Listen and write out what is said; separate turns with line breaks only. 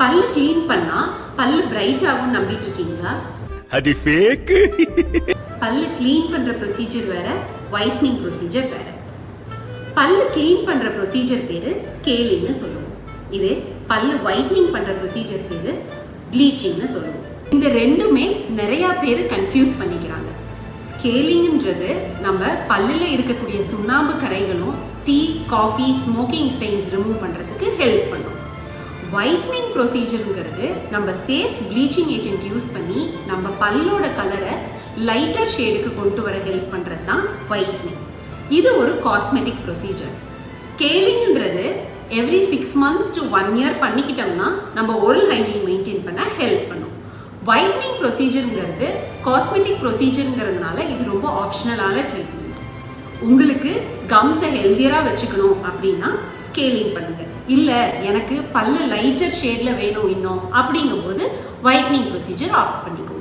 பல்லு க்ளீன் பண்ணா பல்லு பிரைட் ஆகும் நம்பிட்டு இருக்கீங்களா?
அது ஃபேக்.
பல்லு க்ளீன் பண்ற ப்ரொசீஜர் வேற, ஒயிட்னிங் ப்ரொசீஜர் வேற. பல்லு க்ளீன் பண்ற ப்ரொசீஜர் பேரு ஸ்கேலிங்னு சொல்லுவோம். இது பல்லு ஒயிட்னிங் பண்ற ப்ரொசீஜர் பேரு ப்ளீச்சிங்னு சொல்லுவோம். இந்த ரெண்டுமே நிறைய பேர் கன்ஃபியூஸ் பண்ணிக்கிறாங்க. ஸ்கேலிங்ன்றது நம்ம பல்லுல இருக்கக்கூடிய சுண்ணாம்பு கரைகளும் tea, coffee, smoking stains remove பண்றதுக்கு ஹெல்ப் பண்ணும். ஒயிட்னிங் ப்ரொசீஜருங்கிறது நம்ம சேஃப் ப்ளீச்சிங் ஏஜென்ட் யூஸ் பண்ணி நம்ம பல்லோட கலரை லைட்டர் ஷேடுக்கு கொண்டு வர ஹெல்ப் பண்ணுறது தான் ஒயிட்னிங். இது ஒரு காஸ்மெட்டிக் ப்ரொசீஜர். ஸ்கேலிங்ன்றது எவ்ரி 6 months to 1 year பண்ணிக்கிட்டோம்னா நம்ம ஓரல் ஹைஜீன் மெயின்டைன் பண்ண ஹெல்ப் பண்ணும். ஒயிட்னிங் ப்ரொசீஜருங்கிறது காஸ்மெட்டிக் ப்ரொசீஜருங்கிறதுனால இது ரொம்ப ஆப்ஷனலான ட்ரீட்மெண்ட். உங்களுக்கு கம்ஸை ஹெல்தியராக வச்சுக்கணும் அப்படின்னா ஸ்கேலிங் பண்ணுங்க. இல்லை எனக்கு பல்லு லைட்டர் ஷேடில் வேணும் இன்னும் அப்படிங்கும்போது ஒயிட்னிங் ப்ரொசீஜர் ஆப்ட் பண்ணிக்கோங்க.